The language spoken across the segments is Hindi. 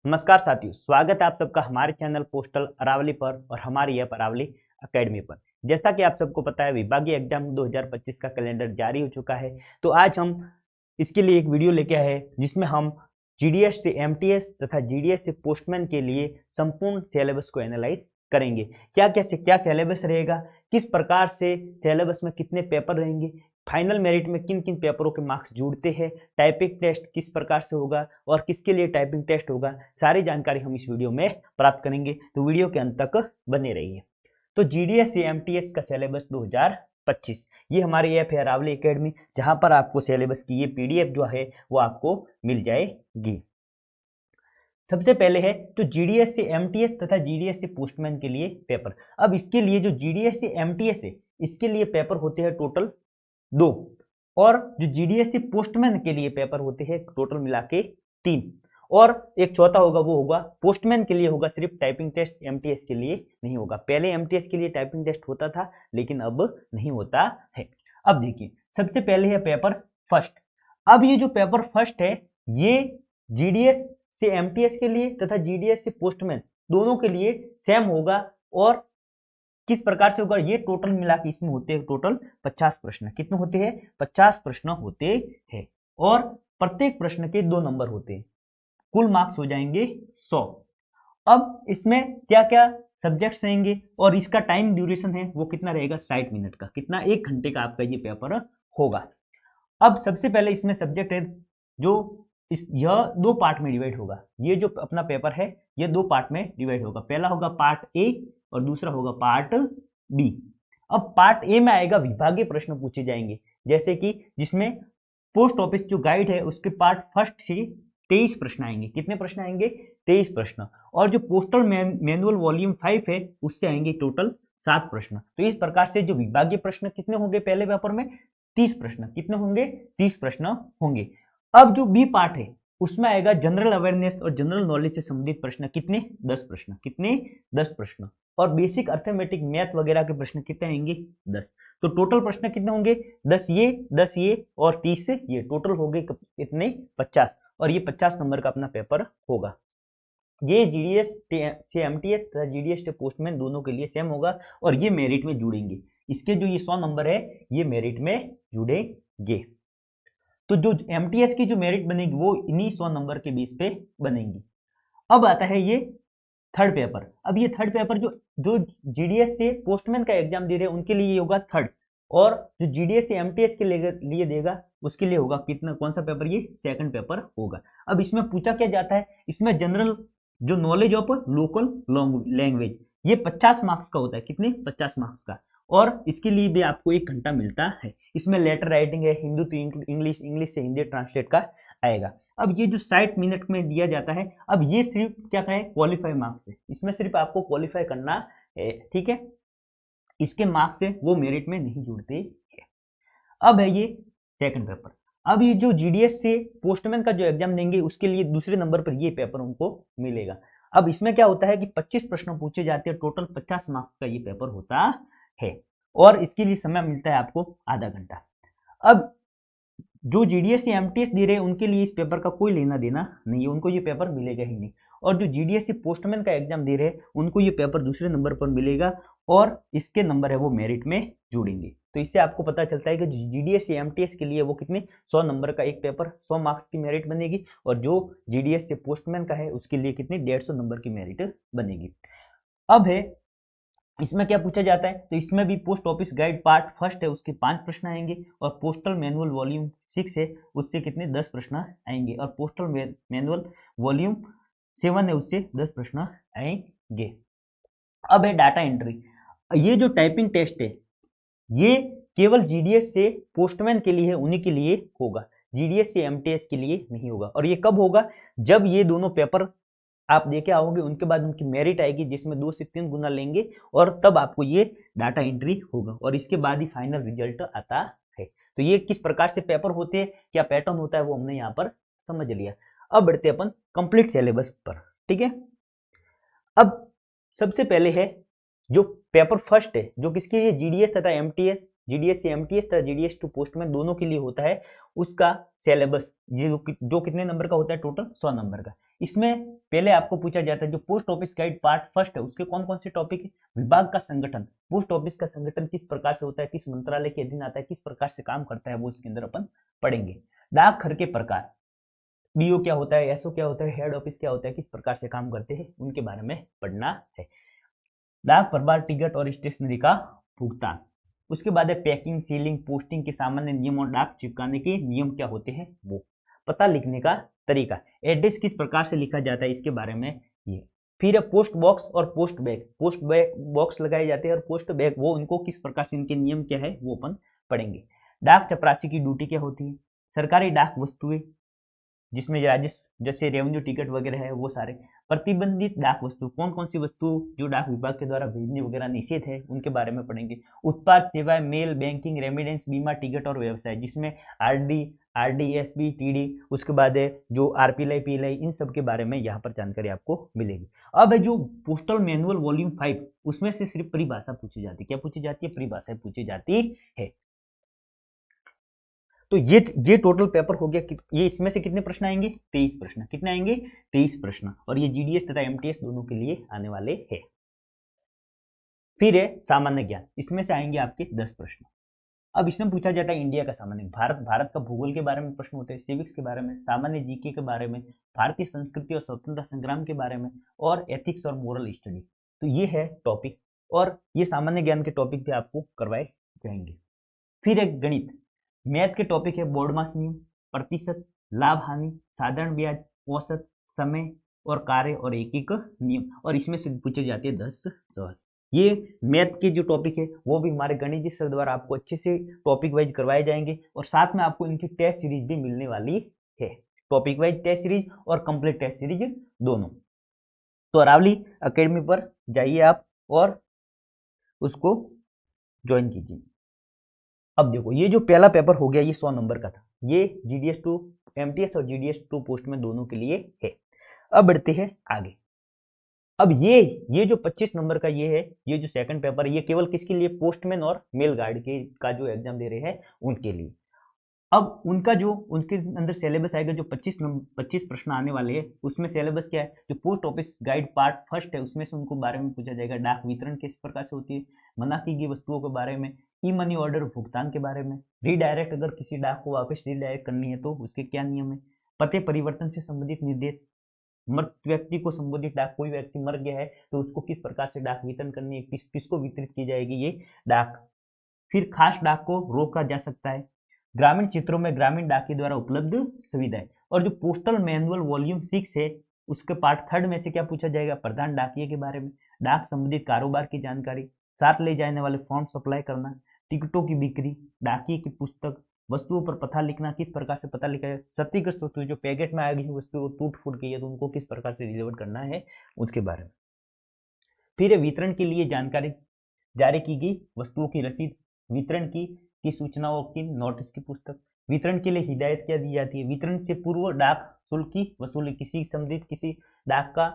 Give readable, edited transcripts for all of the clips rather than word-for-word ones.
नमस्कार साथियों, स्वागत है आप सबका हमारे चैनल पोस्टल अरावली पर और हमारी ऐप अरावली एकेडमी पर। जैसा कि आप सबको पता है, विभागीय एग्जाम 2025 का कैलेंडर जारी हो चुका है। तो आज हम इसके लिए एक वीडियो लेके आए हैं जिसमें हम जीडीएस से एमटीएस तथा जीडीएस से पोस्टमैन के लिए संपूर्ण सिलेबस को एनालाइज करेंगे। क्या सिलेबस रहेगा, किस प्रकार से सिलेबस में कितने पेपर रहेंगे, फाइनल मेरिट में किन किन पेपरों के मार्क्स जुड़ते हैं, टाइपिंग टेस्ट किस प्रकार से होगा और किसके लिए टाइपिंग टेस्ट होगा, सारी जानकारी हम इस वीडियो में प्राप्त करेंगे। तो वीडियो के अंत तक बने रहिए। तो जीडीएस से एमटीएस का सिलेबस 2025, ये हमारी ऐप है अरावली एकेडमी, जहां पर आपको सिलेबस की ये पीडीएफ जो है वो आपको मिल जाएगी। सबसे पहले है तो जीडीएस से एमटीएस तथा जीडीएस से पोस्टमैन के लिए पेपर। अब इसके लिए जो जीडीएस से एमटीएस है इसके लिए पेपर होते हैं टोटल 2, और जो जीडीएस से पोस्टमैन के लिए पेपर होते हैं टोटल मिला के 3, और एक चौथा होगा वो होगा पोस्टमैन के लिए होगा सिर्फ टाइपिंग टेस्ट, एमटीएस के लिए नहीं होगा। पहले एमटीएस के लिए टाइपिंग टेस्ट होता था लेकिन अब नहीं होता है। अब देखिए, सबसे पहले है पेपर फर्स्ट। अब ये जो पेपर फर्स्ट है ये जीडीएस से एमटीएस के लिए तथा जीडीएस से पोस्टमैन दोनों के लिए सेम होगा। और किस प्रकार से होगा, ये टोटल मिला के इसमें होते हैं टोटल 50 प्रश्न। कितने होते हैं? 50 प्रश्न होते हैं, और प्रत्येक प्रश्न के 2 नंबर होते हैं। कुल मार्क्स हो जाएंगे 100। अब इसमें क्या क्या सब्जेक्ट्स रहेंगे और इसका टाइम ड्यूरेशन है वो कितना रहेगा? 60 मिनट का। कितना? 1 घंटे का आपका ये पेपर होगा। अब सबसे पहले इसमें सब्जेक्ट है जो यह 2 पार्ट में डिवाइड होगा। ये जो अपना पेपर है ये 2 पार्ट में डिवाइड होगा। पहला होगा पार्ट ए और दूसरा होगा पार्ट बी। अब पार्ट ए में आएगा विभागीय प्रश्न पूछे जाएंगे, जैसे कि जिसमें पोस्ट ऑफिस जो गाइड है उसके पार्ट फर्स्ट से 23 प्रश्न आएंगे। कितने प्रश्न आएंगे? 23 प्रश्न। और जो पोस्टल मैनुअल वॉल्यूम 5 है उससे आएंगे टोटल 7 प्रश्न। तो इस प्रकार से जो विभागीय प्रश्न कितने होंगे पहले पेपर में? 30 प्रश्न। कितने होंगे? 30 प्रश्न होंगे। अब जो बी पार्ट है उसमें आएगा जनरल अवेयरनेस और जनरल नॉलेज से संबंधित प्रश्न। कितने? 10 प्रश्न। कितने? 10 प्रश्न। और बेसिक अर्थमेटिक मैथ वगैरह के प्रश्न कितने आएंगे? 10। तो टोटल प्रश्न कितने होंगे? 10 ये और 30 से ये, टोटल हो गए इतने 50। और ये 50 नंबर का अपना पेपर होगा। ये जीडीएस से एमटीएस तथा जीडीएस से पोस्टमैन दोनों के लिए सेम होगा, और ये मेरिट में जुड़ेंगे। इसके जो ये 100 नंबर है ये मेरिट में जुड़ेंगे। तो जो एमटीएस की जो मेरिट बनेगी वो इन्हीं 100 नंबर के बेस पे बनेगी। अब आता है ये थर्ड पेपर। अब ये थर्ड पेपर जो जो जीडीएस से पोस्टमैन का एग्जाम दे रहे हैं उनके लिए होगा थर्ड, और जो जीडीएस से एमटीएस के लिए देगा उसके लिए होगा कितना? कौन सा पेपर? ये सेकंड पेपर होगा। अब इसमें पूछा क्या जाता है? इसमें जनरल जो नॉलेज ऑफ लोकल लैंग्वेज, ये 50 मार्क्स का होता है। कितने? 50 मार्क्स का। और इसके लिए भी आपको 1 घंटा मिलता है। इसमें लेटर राइटिंग है, हिंदी टू इंग्लिश, इंग्लिश से हिंदी ट्रांसलेट का आएगा। अब ये जो 60 मिनट में दिया जाता है, अब ये सिर्फ क्या है? क्वालिफाई मार्क्स है। इसमें सिर्फ आपको क्वालिफाई करना है, ठीक है? इसके मार्क्स है वो मेरिट में नहीं जुड़ते हैं। अब है ये सेकंड पेपर। अब ये जो जीडीएस से पोस्टमैन का जो एग्जाम देंगे उसके लिए दूसरे नंबर पर ये पेपर उनको मिलेगा। अब इसमें क्या होता है कि 25 प्रश्न पूछे जाते हैं, टोटल 50 मार्क्स का ये पेपर होता है, और इसके लिए समय मिलता है आपको आधा घंटा। अब जो जीडीएस या एमटीएस दे रहे हैं उनके लिए इस पेपर का कोई लेना देना नहीं है, उनको ये पेपर मिलेगा ही नहीं। और जो जीडीएस से पोस्टमैन का एग्जाम दे रहे हैं उनको ये पेपर दूसरे नंबर पर मिलेगा, और इसके नंबर है वो मेरिट में जुड़ेंगे। तो इससे आपको पता चलता है कि जीडीएस या एमटीएस के लिए वो कितने 100 नंबर का एक पेपर, 100 मार्क्स की मेरिट बनेगी, और जो जीडीएस से पोस्टमैन का है उसके लिए कितनी 150 नंबर की मेरिट बनेगी। अब है इसमें क्या पूछा जाता है? तो इसमें भी post office guide part first है उसके 5 प्रश्न आएंगे, और पोस्टल मैनुअल वॉल्यूम 6 है उससे कितने 10 प्रश्न आएंगे, और पोस्टल मैनुअल वॉल्यूम 7 है उससे 10 प्रश्न आएंगे। अब है डाटा एंट्री। ये जो टाइपिंग टेस्ट है ये केवल जीडीएस से पोस्टमैन के लिए है, उन्हीं के लिए होगा, जीडीएस से एमटीएस के लिए नहीं होगा। और ये कब होगा? जब ये दोनों पेपर आप देखे आओगे उनके बाद उनकी मेरिट आएगी जिसमें 2 से 3 गुना लेंगे, और तब आपको ये डाटा एंट्री होगा, और इसके बाद ही फाइनल रिजल्ट आता है। तो ये किस प्रकार से पेपर होते हैं, क्या पैटर्न होता है, वो हमने यहाँ पर समझ लिया। अब बढ़ते अपन कंप्लीट सिलेबस पर, ठीक है? अब सबसे पहले है जो पेपर फर्स्ट है जो किसके लिए? जीडीएस तथा एमटीएस जीडीएस से एमटीएस तथा जीडीएस टू पोस्टमैन दोनों के लिए होता है, उसका सिलेबस जो कितने नंबर का होता है, टोटल 100 नंबर का। इसमें पहले आपको पूछा जाता है जो post office guide part first है उसके कौन कौन से टॉपिक है, विभाग का संगठन, पोस्ट ऑफिस का संगठन किस प्रकार से होता है, किस मंत्रालय के अधीन आता है, किस प्रकार से काम करता है, वो इसके अंदर अपन पढ़ेंगे। डाकघर के प्रकार, बीओ क्या होता है, एसओ क्या होता है, हेड ऑफिस क्या होता है, किस प्रकार से काम करते हैं, उनके बारे में पढ़ना है। डाक प्रभार, टिकट और स्टेशनरी का भुगतान। उसके बाद है पैकिंग, सीलिंग, पोस्टिंग के सामान्य नियम और डाक चिपकाने के नियम क्या होते हैं वो। पता लिखने का तरीका, एड्रेस किस प्रकार से लिखा जाता है इसके बारे में ये। फिर है पोस्ट बॉक्स और post bag, post bag box लगाए जाते हैं और पोस्ट बैग वो उनको किस प्रकार से इनके नियम क्या है वो अपन पढ़ेंगे। डाक चपरासी की ड्यूटी क्या होती है, सरकारी डाक वस्तुएं जिसमें राजस्व जैसे रेवेन्यू टिकट वगैरह है वो सारे। प्रतिबंधित डाक वस्तु, कौन कौन सी वस्तु जो डाक विभाग के द्वारा भेजने वगैरह निषेध है उनके बारे में पढ़ेंगे। उत्पाद, सेवाएं, मेल, बैंकिंग, रेमिडेंस, बीमा, टिकट और व्यवसाय जिसमें आरडी, एसबी, टीडी, उसके बाद है जो आरपीएलआई, पीएलआई, इन सब के बारे में यहाँ पर जानकारी आपको मिलेगी। अब है जो पोस्टल मैनुअल वॉल्यूम 5 उसमें से सिर्फ परिभाषा पूछी जाती है, क्या पूछी जाती है, परिभाषा पूछी जाती है। तो ये टोटल पेपर हो गया, ये इसमें से कितने प्रश्न आएंगे, 23 प्रश्न। कितने आएंगे, 23 प्रश्न, और ये जीडीएस तथा एमटीएस दोनों के लिए आने वाले हैं। फिर है सामान्य ज्ञान, इसमें से आएंगे आपके 10 प्रश्न। अब इसमें पूछा जाता है इंडिया का सामान्य, भारत का भूगोल के बारे में प्रश्न होते हैं, सिविक्स के बारे में, सामान्य जीके के बारे में, भारतीय संस्कृति और स्वतंत्रता संग्राम के बारे में, और एथिक्स और मोरल स्टडी। तो ये है टॉपिक, और ये सामान्य ज्ञान के टॉपिक भी आपको करवाए जाएंगे। फिर एक गणित, मैथ के टॉपिक है बोर्डमास नियम, प्रतिशत, लाभ हानि, साधारण ब्याज, औसत, समय और कार्य और एक एक नियम, और इसमें से पूछे जाते हैं 10 सवाल। ये मैथ के जो टॉपिक है वो भी हमारे गणित जी सर द्वारा आपको अच्छे से टॉपिक वाइज करवाए जाएंगे, और साथ में आपको इनकी टेस्ट सीरीज भी मिलने वाली है, टॉपिक वाइज टेस्ट सीरीज और कंप्लीट टेस्ट सीरीज दोनों। तो अरावली अकेडमी पर जाइए आप और उसको ज्वाइन कीजिए। अब देखो ये जो पहला पेपर हो गया ये 100 नंबर का था, ये जीडीएस टू एमटीएस और जीडीएस टू पोस्ट में दोनों के लिए है। अब बढ़ते हैं आगे। अब ये जो 25 नंबर का ये है, ये जो सेकंड पेपर है ये केवल किसके लिए, पोस्टमैन और मेल गार्ड के का जो एग्जाम दे रहे हैं उनके लिए। अब उनका जो उनके अंदर सिलेबस आएगा, जो 25 प्रश्न आने वाले हैं उसमें सिलेबस क्या है, जो post office guide part first है उसमें से उनको बारे में पूछा जाएगा, डाक वितरण किस प्रकार से होती है, मना की गई वस्तुओं के बारे में, ई मनी ऑर्डर भुगतान के बारे में, रीडायरेक्ट अगर किसी डाक को वापस रीडायरेक्ट करनी है तो उसके क्या नियम है, पते परिवर्तन से संबंधित निर्देश, मृत व्यक्ति को संबोधित डाक, कोई व्यक्ति मर गया है तो उसको किस प्रकार से डाक वितरण करनी है, किसको वितरित की जाएगी ये डाक। फिर खास डाक को रोका जा सकता है, ग्रामीण क्षेत्रों में ग्रामीण डाक के द्वारा उपलब्ध सुविधाएं, और जो पोस्टल मैनुअल वॉल्यूम 6 है उसके पार्ट थर्ड में से क्या पूछा जाएगा, प्रधान डाकिये के बारे में, डाक संबंधित कारोबार की जानकारी, साथ ले जाने वाले फॉर्म सप्लाई करना, टिकटों की बिक्री, डाकिये की पुस्तक, वस्तुओं पर पता लिखना, किस प्रकार से पता लिखा है, क्षतिग्रस्त वस्तु जो पैकेट में आ गई वस्तु टूट फूट गई है तो उनको किस प्रकार से डिलीवर करना है उसके बारे में। फिर वितरण के लिए जानकारी, जारी की गई वस्तुओं की रसीद, वितरण की सूचनाओं की नोटिस की पुस्तक, वितरण के लिए हिदायत क्या दी जाती है, वितरण से पूर्व डाक शुल्क की वसूली, किसी संबंधित किसी डाक का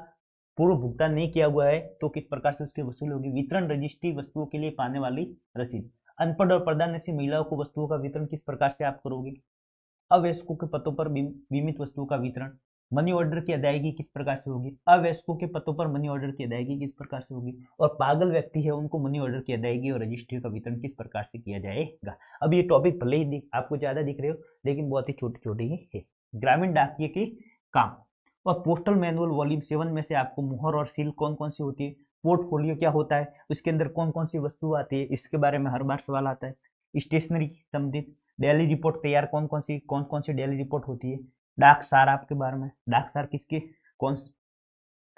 पूर्व भुगतान नहीं किया हुआ है तो किस प्रकार से उसकी वसूली होगी, वितरण रजिस्ट्री वस्तुओं के लिए पाने वाली रसीद, अनपढ़ और प्रदान ऐसी महिलाओं को वस्तुओं का वितरण किस प्रकार से आप करोगे, अवयस्कों के पतों पर बीमित वस्तुओं का वितरण, मनी ऑर्डर की अदायगी किस प्रकार से होगी, अवयस्कों के पतों पर मनी ऑर्डर की अदायगी किस प्रकार से होगी, और पागल व्यक्ति है उनको मनी ऑर्डर की अदायगी और रजिस्ट्री का वितरण किस प्रकार से किया जाएगा। अब ये टॉपिक भले ही आपको ज्यादा दिख रहे हो लेकिन बहुत ही छोटे छोटे ही है। ग्रामीण डाकिये के काम, और पोस्टल मैनुअल वॉल्यूम 7 में से आपको मुहर और सील कौन कौन सी होती है, पोर्टफोलियो क्या होता है, उसके अंदर कौन कौन सी वस्तु आती है इसके बारे में हर बार सवाल आता है, स्टेशनरी संबंधित, डेली रिपोर्ट तैयार कौन कौन सी डेली रिपोर्ट होती है, डाक सार आपके बारे में, डाक सार किसके कौन,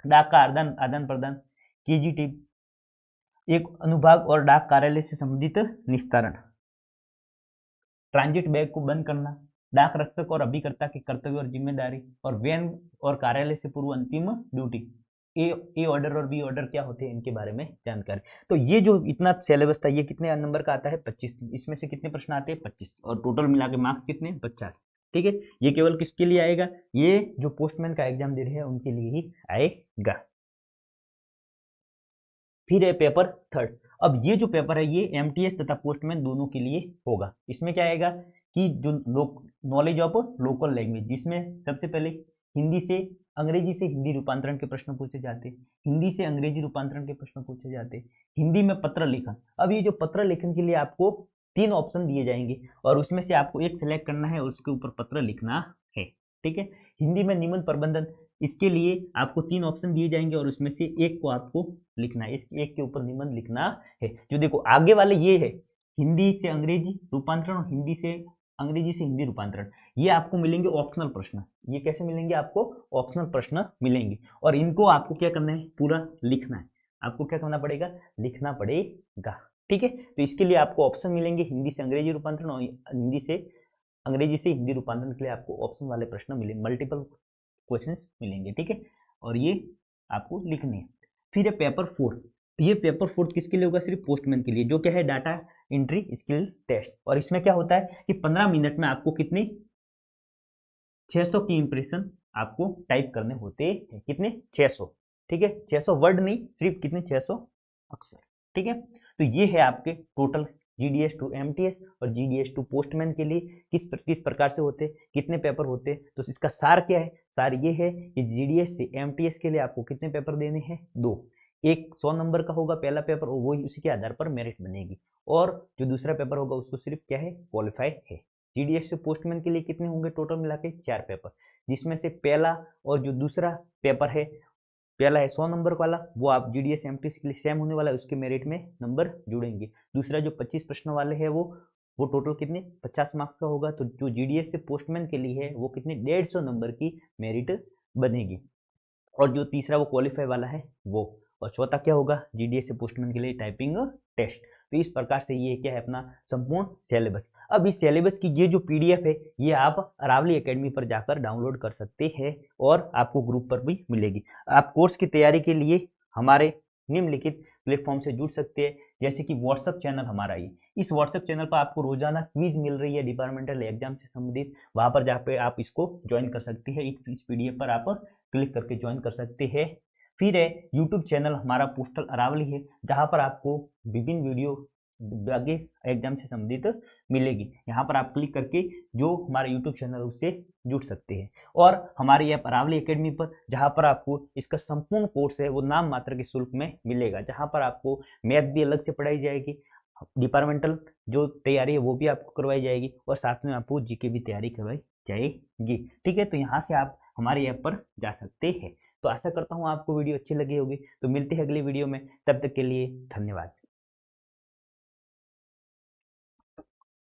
डाक का आदान प्रदान, केजीटी, एक अनुभाग और डाक कार्यालय से संबंधित निस्तारण, ट्रांजिट बैग को बंद करना, डाक रक्षक और अभिकर्ता की कर्तव्य और जिम्मेदारी, और वैन और कार्यालय से पूर्व अंतिम ड्यूटी, ए ऑर्डर और बी ऑर्डर क्या होते हैं इनके बारे में जानकारी। तो ये जो इतना सिलेबस था ये कितने नंबर का आता है, 25, इसमें से कितने प्रश्न आते हैं, 25, और टोटल मिला के मार्क्स कितने, 50। ठीक है, ये केवल किसके लिए आएगा, ये जो पोस्टमैन का एग्जाम दे रहे हैं उनके लिए ही आएगा। फिर है पेपर थर्ड। अब ये जो पेपर है ये एमटीएस तथा पोस्टमैन दोनों के लिए होगा। इसमें क्या आएगा कि जो नॉलेज ऑफ लोकल लैंग्वेज, जिसमें सबसे पहले हिंदी से अंग्रेजी से हिंदी रूपांतरण के प्रश्न पूछे जाते, हिंदी से अंग्रेजी रूपांतरण के प्रश्न पूछे जाते, हिंदी में पत्र लेखन। अब ये जो पत्र लेखन के लिए आपको 3 ऑप्शन दिए जाएंगे और उसमें से आपको एक सिलेक्ट करना है और उसके ऊपर पत्र लिखना है। ठीक है। हिंदी में निबंध प्रबंधन, इसके लिए आपको 3 ऑप्शन दिए जाएंगे और उसमें से एक को आपको लिखना है, इस एक के ऊपर निबंध लिखना है। जो देखो आगे वाले ये है हिंदी से अंग्रेजी रूपांतरण और हिंदी से अंग्रेजी से हिंदी रूपांतरण, ये आपको मिलेंगे ऑप्शनल प्रश्न। ये कैसे मिलेंगे? आपको ऑप्शनल प्रश्न मिलेंगे और इनको आपको क्या करना है? पूरा लिखना है। आपको क्या करना पड़ेगा? लिखना पड़ेगा। ठीक है। तो इसके लिए आपको ऑप्शन मिलेंगे हिंदी से अंग्रेजी रूपांतरण और हिंदी से अंग्रेजी से हिंदी रूपांतरण के लिए आपको ऑप्शन वाले प्रश्न मिलेंगे, मल्टीपल क्वेश्चंस मिलेंगे। ठीक है। और ये आपको लिखने हैं। फिर है पेपर फोर्थ। ये पेपर फोर्थ किसके लिए होगा? सिर्फ पोस्टमैन के लिए, जो क्या है डाटा एंट्री स्किल टेस्ट। और इसमें क्या होता है कि 15 मिनट में आपको कितने 600 की इंप्रेशन आपको टाइप करने होते हैं। कितने? 600। ठीक है। 600 वर्ड नहीं, सिर्फ कितने? 600 अक्षर। ठीक है। तो ये है आपके टोटल जीडीएस टू एमटीएस और जीडीएस टू पोस्टमैन के लिए किस प्रकार से होते, कितने पेपर होते। तो इसका सार क्या है? सार ये है कि जीडीएस से एमटीएस के लिए आपको कितने पेपर देने हैं? 2। एक 100 नंबर का होगा पहला पेपर और वही उसी के आधार पर मेरिट बनेगी, और जो दूसरा पेपर होगा उसको सिर्फ क्या है? क्वालिफाई है। जीडीएस से पोस्टमैन के लिए कितने होंगे टोटल मिला के? 4 पेपर, जिसमें से पहला और जो दूसरा पेपर है, पहला है 100 नंबर वाला, वो आप जीडीएस एमटीएस के लिए सेम होने वाला है, उसके मेरिट में नंबर जुड़ेंगे। दूसरा जो 25 प्रश्न वाले है वो टोटल कितने? 50 मार्क्स का होगा। तो जो जीडीएस से पोस्टमैन के लिए है वो कितने? 150 नंबर की मेरिट बनेगी। और जो तीसरा वो क्वालिफाई वाला है वो, और चौथा क्या होगा? जीडीएस से पोस्टमैन के लिए टाइपिंग टेस्ट। तो इस प्रकार से ये क्या है अपना संपूर्ण सिलेबस। अब इस सिलेबस की ये जो पीडीएफ है ये आप अरावली एकेडमी पर जाकर डाउनलोड कर सकते हैं और आपको ग्रुप पर भी मिलेगी। आप कोर्स की तैयारी के लिए हमारे निम्नलिखित प्लेटफॉर्म से जुड़ सकते हैं, जैसे कि व्हाट्सएप चैनल हमारा ही। इस व्हाट्सएप चैनल पर आपको रोजाना क्विज मिल रही है डिपार्टमेंटल एग्जाम से संबंधित, वहां पर जाकर आप इसको ज्वाइन कर सकते हैं। इस पीडीएफ पर आप क्लिक करके ज्वाइन कर सकते हैं। फिर है यूट्यूब चैनल हमारा पोस्टल अरावली है, जहां पर आपको विभिन्न वीडियो आगे एग्जाम से संबंधित मिलेगी। यहाँ पर आप क्लिक करके जो हमारा यूट्यूब चैनल उससे जुड़ सकते हैं। और हमारी ऐप अरावली एकेडमी पर, जहाँ पर आपको इसका संपूर्ण कोर्स है वो नाम मात्र के शुल्क में मिलेगा, जहाँ पर आपको मैथ भी अलग से पढ़ाई जाएगी, डिपार्टमेंटल जो तैयारी है वो भी आपको करवाई जाएगी, और साथ में आपको जीके भी तैयारी करवाई जाएगी। ठीक है। तो यहाँ से आप हमारी ऐप पर जा सकते हैं। तो आशा करता हूँ आपको वीडियो अच्छी लगी होगी। तो मिलते हैं अगली वीडियो में, तब तक के लिए धन्यवाद।